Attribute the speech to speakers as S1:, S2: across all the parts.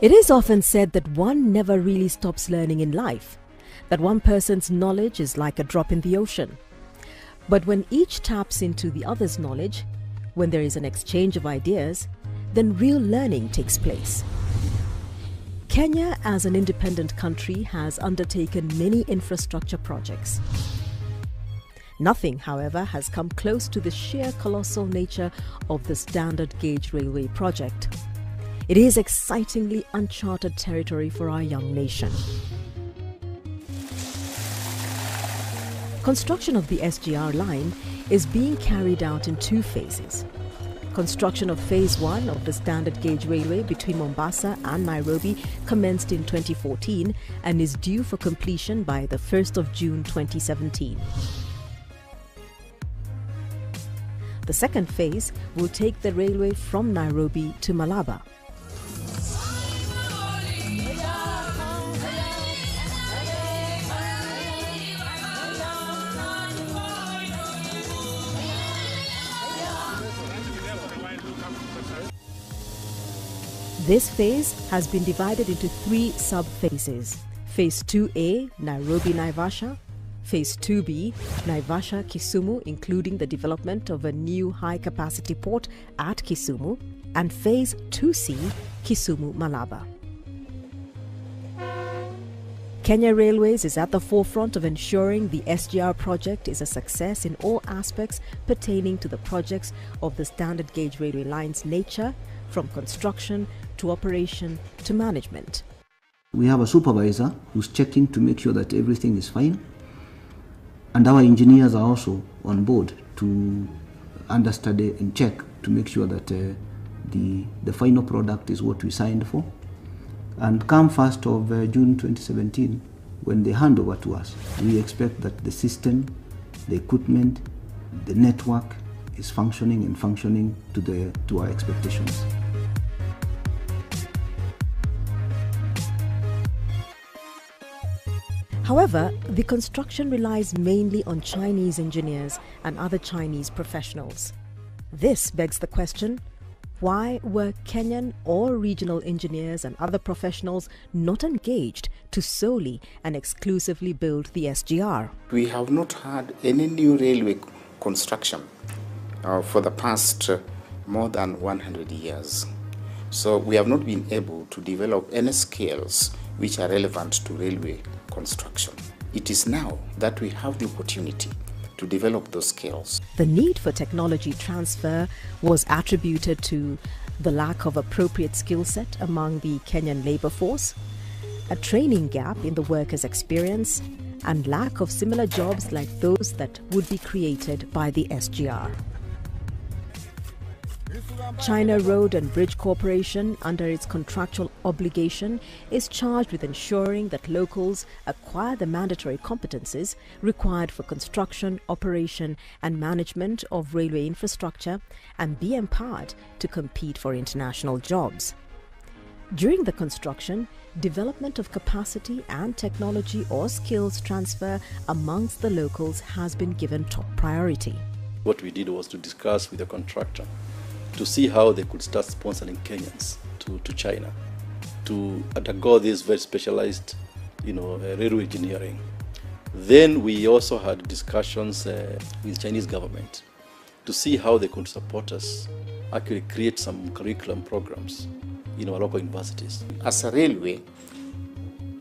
S1: It is often said that one never really stops learning in life, that one person's knowledge is like a drop in the ocean. But when each taps into the other's knowledge, when there is an exchange of ideas, then real learning takes place. Kenya, as an independent country, has undertaken many infrastructure projects. Nothing, however, has come close to the sheer colossal nature of the Standard Gauge Railway project. It is excitingly uncharted territory for our young nation. Construction of the SGR line is being carried out in two phases. Construction of Phase 1 of the Standard Gauge Railway between Mombasa and Nairobi commenced in 2014 and is due for completion by the 1st of June 2017. The second phase will take the railway from Nairobi to Malaba. This phase has been divided into three sub-phases. Phase 2A, Nairobi-Naivasha. Phase 2B, Naivasha-Kisumu, including the development of a new high-capacity port at Kisumu. And Phase 2C, Kisumu-Malaba. Kenya Railways is at the forefront of ensuring the SGR project is a success in all aspects pertaining to the projects of the Standard Gauge Railway line's nature, from construction to operation to management.
S2: We have a supervisor who's checking to make sure that everything is fine, and our engineers are also on board to understudy and check to make sure that the final product is what we signed for. And come 1st of June 2017, when they hand over to us, we expect that the system, the equipment, the network is functioning and functioning to our expectations.
S1: However, the construction relies mainly on Chinese engineers and other Chinese professionals. This begs the question, why were Kenyan or regional engineers and other professionals not engaged to solely and exclusively build the SGR?
S3: We have not had any new railway construction for the past more than 100 years. So we have not been able to develop any skills which are relevant to railway construction. It is now that we have the opportunity to develop those skills.
S1: The need for technology transfer was attributed to the lack of appropriate skill set among the Kenyan labor force, a training gap in the workers' experience, and lack of similar jobs like those that would be created by the SGR. China Road and Bridge Corporation, under its contractual obligation, is charged with ensuring that locals acquire the mandatory competencies required for construction, operation and management of railway infrastructure and be empowered to compete for international jobs. During the construction, development of capacity and technology or skills transfer amongst the locals has been given top priority.
S4: What we did was to discuss with the contractor to see how they could start sponsoring Kenyans to China to undergo this very specialized, railway engineering. Then we also had discussions with Chinese government to see how they could support us, actually create some curriculum programs in our local universities.
S3: As a railway,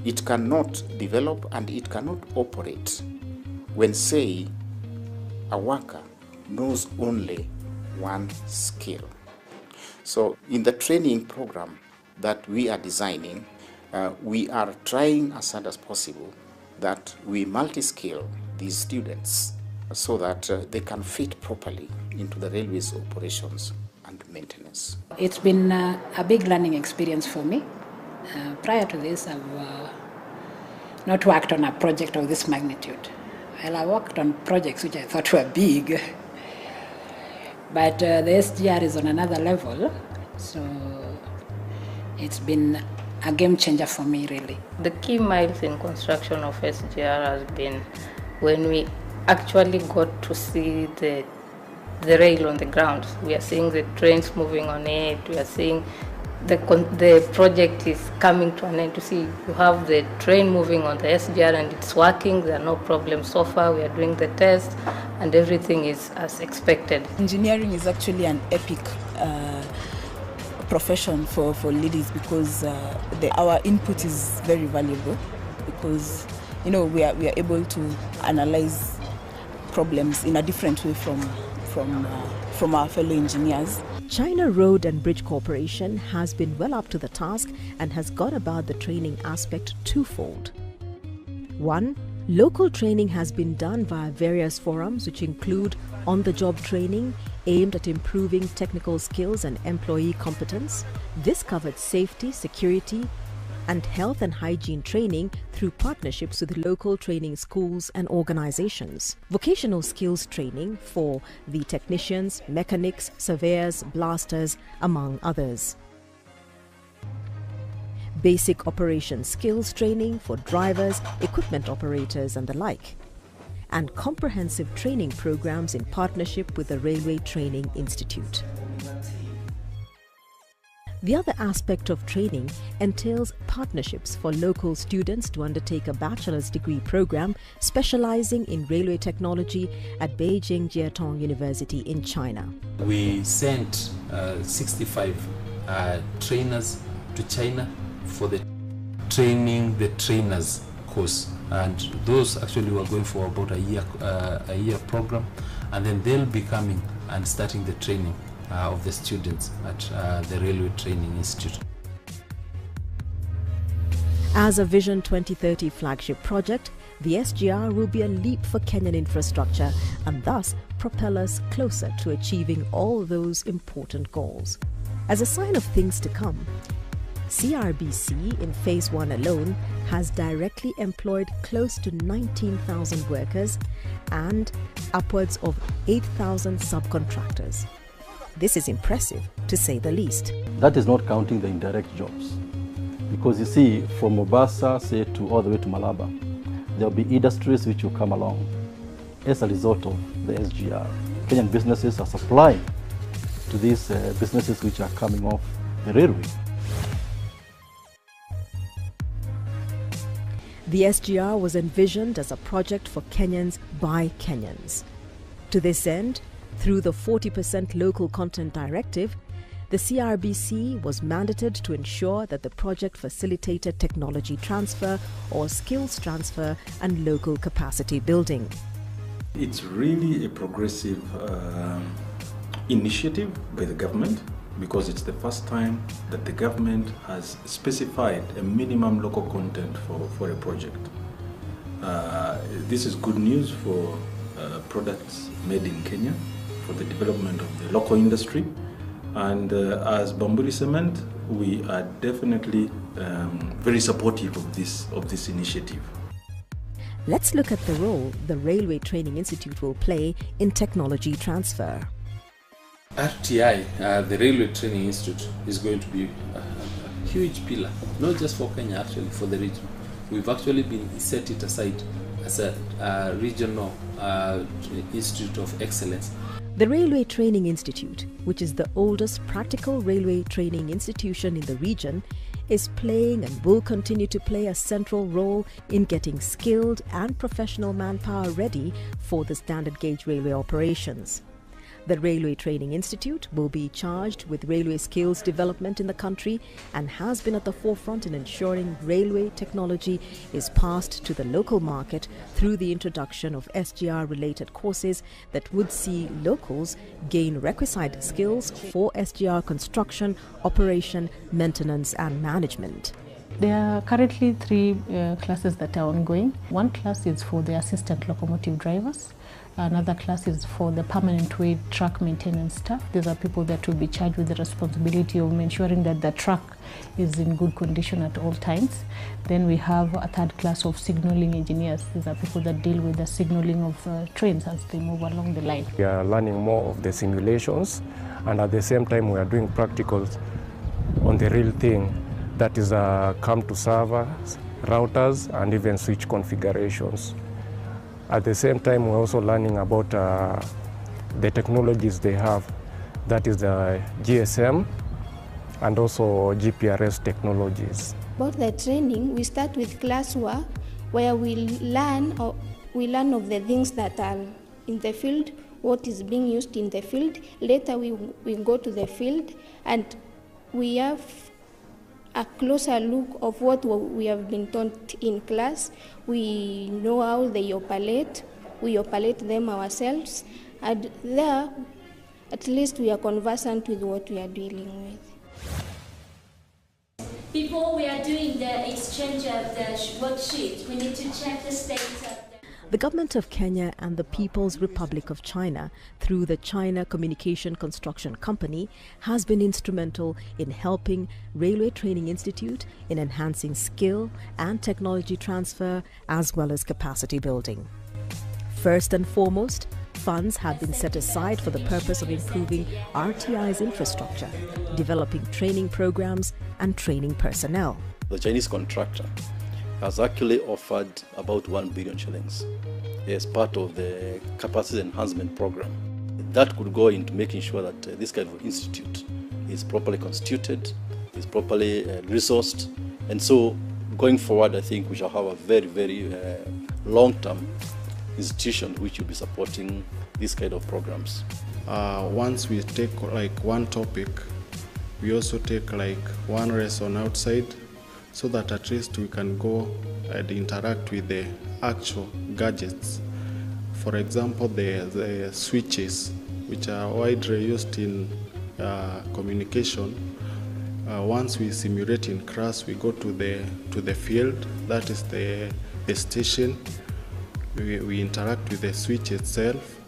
S3: it cannot develop and it cannot operate when, say, a worker knows only one skill. So in the training program that we are designing, we are trying as hard as possible that we multi-skill these students so that they can fit properly into the railway's operations and maintenance.
S5: It's been a big learning experience for me. Prior to this, I've not worked on a project of this magnitude. Well, I worked on projects which I thought were big, but the SGR is on another level, so it's been a game changer for me, really.
S6: The key miles in construction of SGR has been when we actually got to see the rail on the ground. We are seeing the trains moving on it, we are seeing the project is coming to an end, to see you have the train moving on the SGR and it's working, there are no problems so far, we are doing the tests and everything is as expected.
S7: Engineering is actually an epic profession for ladies because our input is very valuable because we are able to analyze problems in a different way from our fellow engineers.
S1: China Road and Bridge Corporation has been well up to the task and has gone about the training aspect twofold. One, local training has been done via various forums which include on-the-job training aimed at improving technical skills and employee competence. This covered safety, security, and health and hygiene training through partnerships with local training schools and organizations. Vocational skills training for the technicians, mechanics, surveyors, blasters, among others. Basic operation skills training for drivers, equipment operators and the like. And comprehensive training programs in partnership with the Railway Training Institute. The other aspect of training entails partnerships for local students to undertake a bachelor's degree program specializing in railway technology at Beijing Jiatong University in China.
S8: We sent 65 trainers to China for the training the trainers course, and those actually were going for about a year program, and then they'll be coming and starting the training of the students at the Railway Training Institute.
S1: As a Vision 2030 flagship project, the SGR will be a leap for Kenyan infrastructure and thus propel us closer to achieving all those important goals. As a sign of things to come, CRBC in Phase 1 alone has directly employed close to 19,000 workers and upwards of 8,000 subcontractors. This is impressive, to say the least.
S4: That is not counting the indirect jobs. Because you see, from Mombasa, say, to all the way to Malaba, there will be industries which will come along as a result of the SGR. Kenyan businesses are supplying to these businesses which are coming off the railway.
S1: The SGR was envisioned as a project for Kenyans by Kenyans. To this end, through the 40% local content directive, the CRBC was mandated to ensure that the project facilitated technology transfer or skills transfer and local capacity building.
S9: It's really a progressive initiative by the government because it's the first time that the government has specified a minimum local content for a project. This is good news for products made in Kenya, for the development of the local industry, and as Bamburi Cement, we are definitely very supportive of this initiative.
S1: Let's look at the role the Railway Training Institute will play in technology transfer.
S8: RTI, the Railway Training Institute, is going to be a huge pillar, not just for Kenya, actually, for the region. We've actually been set it aside as a regional institute of excellence.
S1: The Railway Training Institute, which is the oldest practical railway training institution in the region, is playing and will continue to play a central role in getting skilled and professional manpower ready for the standard gauge railway operations. The Railway Training Institute will be charged with railway skills development in the country and has been at the forefront in ensuring railway technology is passed to the local market through the introduction of SGR-related courses that would see locals gain requisite skills for SGR construction, operation, maintenance and management.
S10: There are currently 3 classes that are ongoing. One class is for the assistant locomotive drivers. Another class is for the permanent weight track maintenance staff. These are people that will be charged with the responsibility of ensuring that the track is in good condition at all times. Then we have a 3rd class of signaling engineers. These are people that deal with the signaling of trains as they move along the line.
S11: We are learning more of the simulations, and at the same time we are doing practicals on the real thing, that is come to servers, routers and even switch configurations. At the same time, we're also learning about the technologies they have, that is the GSM and also GPRS technologies.
S12: About the training, we start with classwork, where we learn of the things that are in the field, what is being used in the field. Later we go to the field and we have a closer look of what we have been taught in class. We know how they operate. We operate them ourselves, and there at least we are conversant with what we are dealing with.
S13: Before we are doing the exchange of the worksheet, we need to check the status of
S1: The government of Kenya and the People's Republic of China, through the China Communication Construction Company, has been instrumental in helping Railway Training Institute in enhancing skill and technology transfer as well as capacity building. First and foremost, funds have been set aside for the purpose of improving RTI's infrastructure, developing training programs and training personnel.
S4: The Chinese contractor has actually offered about 1 billion shillings as part of the capacity enhancement program. That could go into making sure that this kind of institute is properly constituted, is properly resourced, and so going forward I think we shall have a very, very long-term institution which will be supporting these kind of programs.
S14: Once we take like one topic, we also take like one lesson outside, so that at least we can go and interact with the actual gadgets. For example, the switches, which are widely used in communication. Once we simulate in class, we go to the field, that is the station. We interact with the switch itself,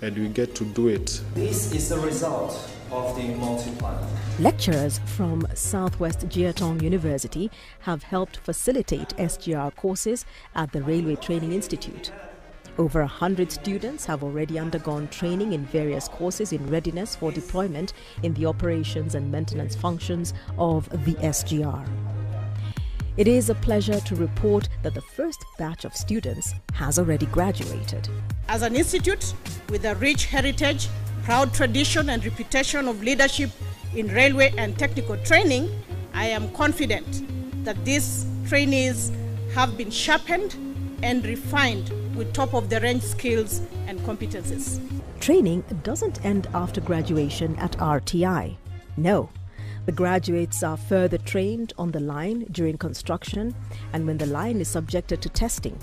S14: and we get to do it.
S15: This is the result of the multiplier.
S1: Lecturers from Southwest Jiatong University have helped facilitate SGR courses at the Railway Training Institute. Over 100 students have already undergone training in various courses in readiness for deployment in the operations and maintenance functions of the SGR. It is a pleasure to report that the first batch of students has already graduated.
S16: As an institute with a rich heritage, proud tradition and reputation of leadership in railway and technical training, I am confident that these trainees have been sharpened and refined with top-of-the-range skills and competencies.
S1: Training doesn't end after graduation at RTI. No. The graduates are further trained on the line during construction and when the line is subjected to testing.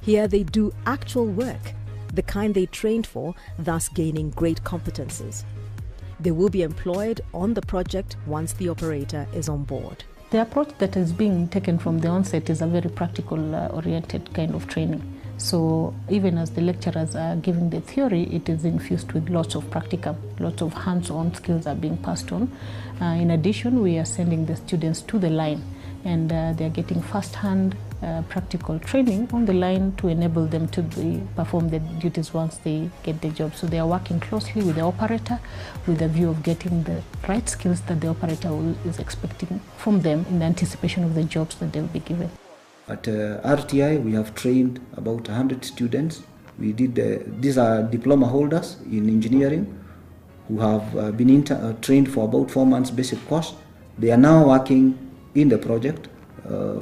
S1: Here they do actual work, the kind they trained for, thus gaining great competencies. They will be employed on the project once the operator is on board.
S10: The approach that is being taken from the onset is a very practical oriented kind of training. So even as the lecturers are giving the theory, it is infused with lots of practical, lots of hands-on skills are being passed on. In addition, we are sending the students to the line, and they are getting first-hand practical training on the line to enable them to perform the duties once they get the job. So they are working closely with the operator with a view of getting the right skills that the operator is expecting from them in anticipation of the jobs that they will be given.
S2: At RTI, we have trained about 100 students. We did these are diploma holders in engineering who have been trained for about 4 months basic course. They are now working in the project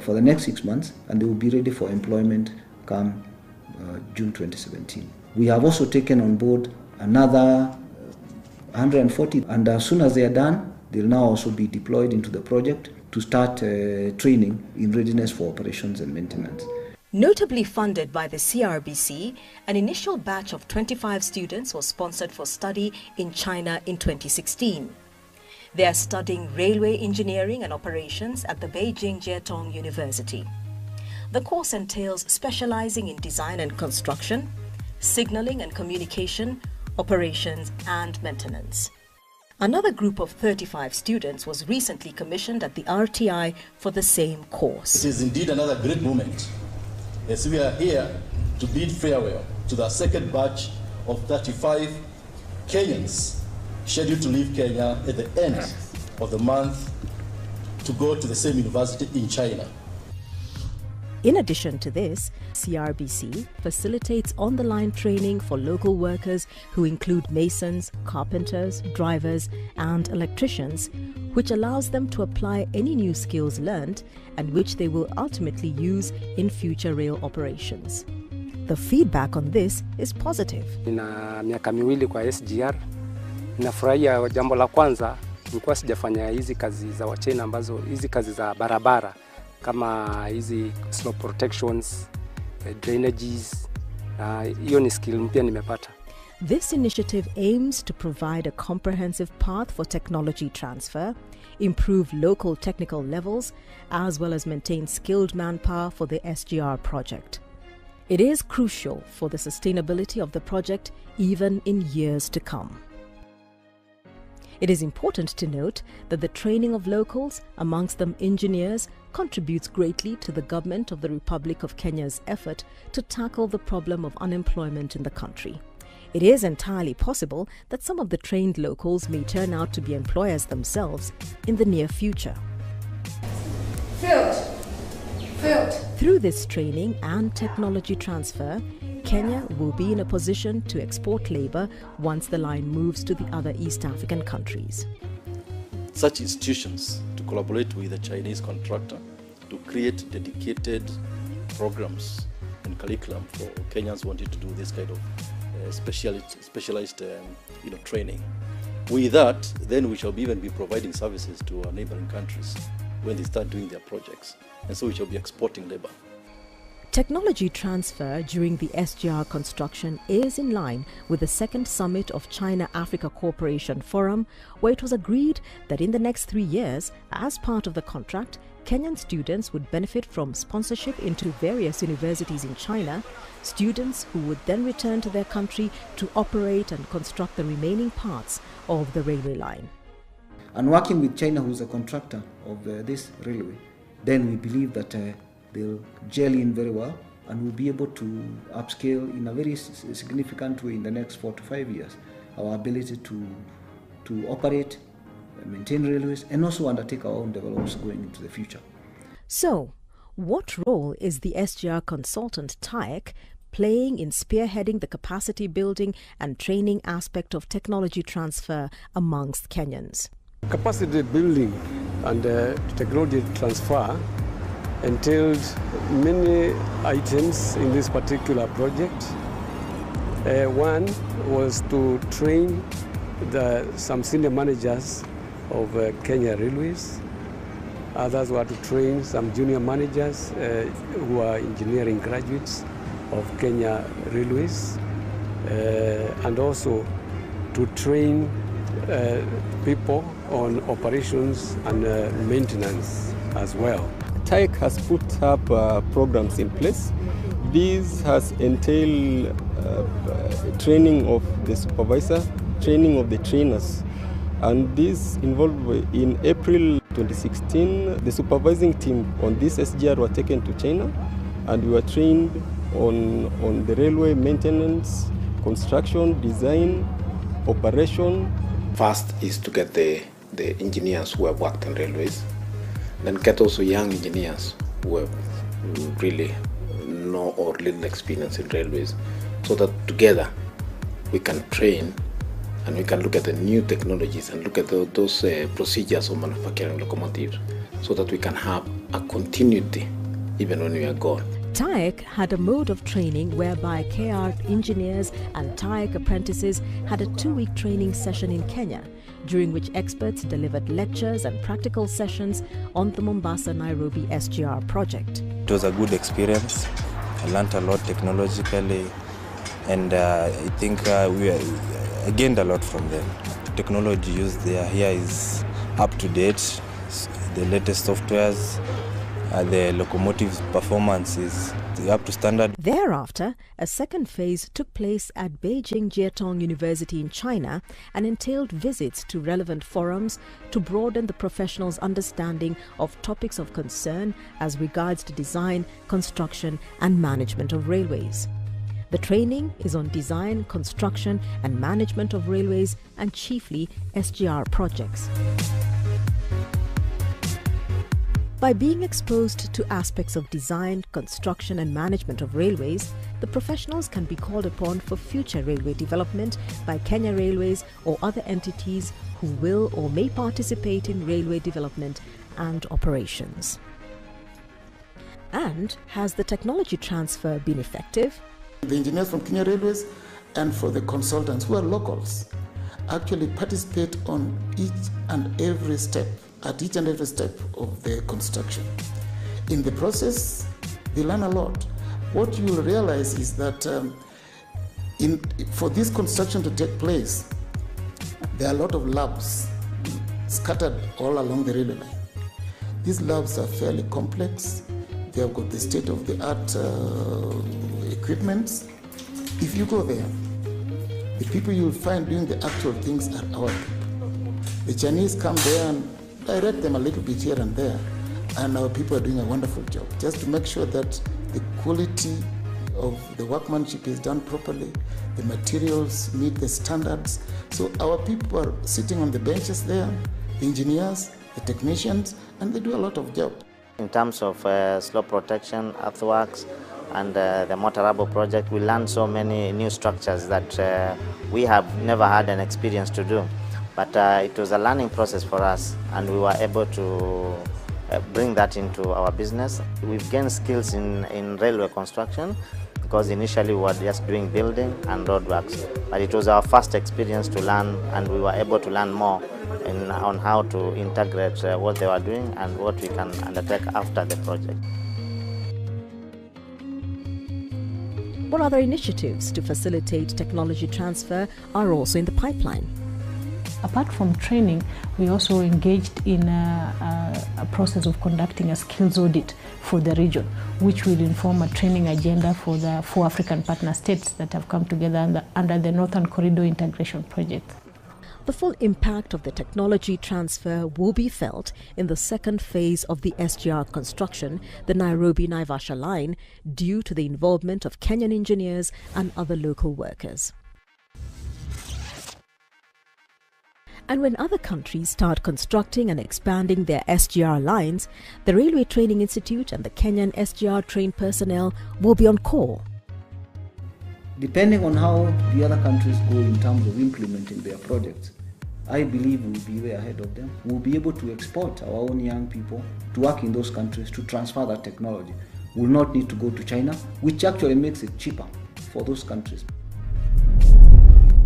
S2: for the next 6 months, and they will be ready for employment come June 2017. We have also taken on board another 140, and as soon as they are done, they'll now also be deployed into the project to start training in readiness for operations and maintenance.
S1: Notably funded by the CRBC, an initial batch of 25 students was sponsored for study in China in 2016. They are studying railway engineering and operations at the Beijing Jiatong University. The course entails specializing in design and construction, signaling and communication, operations and maintenance. Another group of 35 students was recently commissioned at the RTI for the same course.
S4: It is indeed another great moment as we are here to bid farewell to the second batch of 35 Kenyans scheduled to leave Kenya at the end of the month to go to the same university in China.
S1: In addition to this, CRBC facilitates on-the-line training for local workers who include masons, carpenters, drivers and electricians which allows them to apply any new skills learned and which they will ultimately use in future rail operations. The feedback on this is positive.
S17: Nina miaka miwili kwa SGR. Ninafurahia. Jambo la kwanza, nilikuwa sijafanya hizi kazi za Wachina ambazo hizi kazi za barabara kama hizi slope protections, drainages. Hiyo ni skill mpya nimepata.
S1: This initiative aims to provide a comprehensive path for technology transfer, improve local technical levels, as well as maintain skilled manpower for the SGR project. It is crucial for the sustainability of the project even in years to come. It is important to note that the training of locals, amongst them engineers, contributes greatly to the government of the Republic of Kenya's effort to tackle the problem of unemployment in the country. It is entirely possible that some of the trained locals may turn out to be employers themselves in the near future. Through this training and technology transfer, Kenya will be in a position to export labor once the line moves to the other East African countries.
S4: Such institutions to collaborate with the Chinese contractor to create dedicated programs and curriculum for Kenyans wanting to do this kind of specialized training. With that, then we shall even be providing services to our neighboring countries when they start doing their projects. And so we shall be exporting labor.
S1: Technology transfer during the SGR construction is in line with the second summit of China-Africa Cooperation Forum, where it was agreed that in the next 3 years, as part of the contract, Kenyan students would benefit from sponsorship into various universities in China, students who would then return to their country to operate and construct the remaining parts of the railway line.
S2: And working with China, who's a contractor of this railway, then we believe that they'll gel in very well and we'll be able to upscale in a very significant way in the next 4 to 5 years our ability to operate, maintain railways, and also undertake our own developments going into the future.
S1: So, what role is the SGR consultant TAEC playing in spearheading the capacity building and training aspect of technology transfer amongst Kenyans?
S18: Capacity building and technology transfer entailed many items in this particular project. One was to train some senior managers of Kenya Railways. Others were to train some junior managers who are engineering graduates of Kenya Railways, and also to train people on operations and maintenance as well.
S19: TAEC has put up programs in place. This has entailed training of the supervisor, training of the trainers, and this involved in April 2016. The supervising team on this SGR were taken to China, and we were trained on the railway maintenance, construction, design, operation.
S3: First is to get the engineers who have worked in railways, then get also young engineers who have really no or little experience in railways, so that together we can train and we can look at the new technologies and look at those procedures of manufacturing locomotives, so that we can have a continuity even when we are gone.
S1: TAEC had a mode of training whereby KR engineers and TAEC apprentices had a 2-week training session in Kenya, during which experts delivered lectures and practical sessions on the Mombasa-Nairobi SGR project.
S20: It was a good experience. I learned a lot technologically, and I think I gained a lot from them. The technology used here is up to date, the latest softwares. The locomotive's performance is up to standard.
S1: Thereafter, a second phase took place at Beijing Jiatong University in China and entailed visits to relevant forums to broaden the professionals' understanding of topics of concern as regards to design, construction and management of railways. The training is on design, construction and management of railways and chiefly SGR projects. By being exposed to aspects of design, construction and management of railways, the professionals can be called upon for future railway development by Kenya Railways or other entities who will or may participate in railway development and operations. And has the technology transfer been effective?
S3: The engineers from Kenya Railways and for the consultants who are locals actually participate on each and every step of the construction. In the process, they learn a lot. What you will realize is that for this construction to take place, there are a lot of labs scattered all along the railway line. These labs are fairly complex. They have got the state-of-the-art equipment. If you go there, the people you will find doing the actual things are our people. The Chinese come there and direct them a little bit here and there, and our people are doing a wonderful job just to make sure that the quality of the workmanship is done properly, the materials meet the standards. So our people are sitting on the benches there, the engineers, the technicians, and they do a lot of job.
S21: In terms of slope protection, earthworks, and the Motorabo project, we learned so many new structures that we have never had an experience to do. But it was a learning process for us, and we were able to bring that into our business. We've gained skills in railway construction because initially we were just doing building and roadworks. But it was our first experience to learn, and we were able to learn more on how to integrate what they were doing and what we can undertake after the project.
S1: What other initiatives to facilitate technology transfer are also in the pipeline?
S10: Apart from training, we also engaged in a process of conducting a skills audit for the region, which will inform a training agenda for the 4 African partner states that have come together under the Northern Corridor Integration Project.
S1: The full impact of the technology transfer will be felt in the second phase of the SGR construction, the Nairobi-Naivasha line, due to the involvement of Kenyan engineers and other local workers. And when other countries start constructing and expanding their SGR lines, the Railway Training Institute and the Kenyan SGR trained personnel will be on call.
S2: Depending on how the other countries go in terms of implementing their projects, I believe we'll be way ahead of them. We'll be able to export our own young people to work in those countries to transfer that technology. We'll not need to go to China, which actually makes it cheaper for those countries.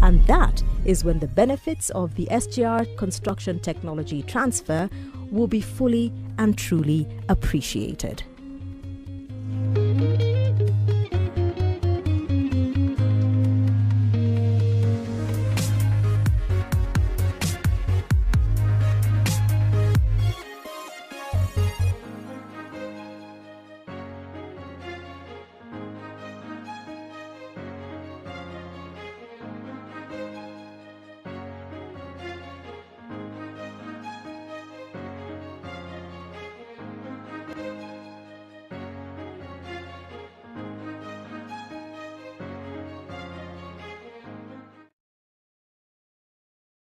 S1: And that is when the benefits of the SGR construction technology transfer will be fully and truly appreciated.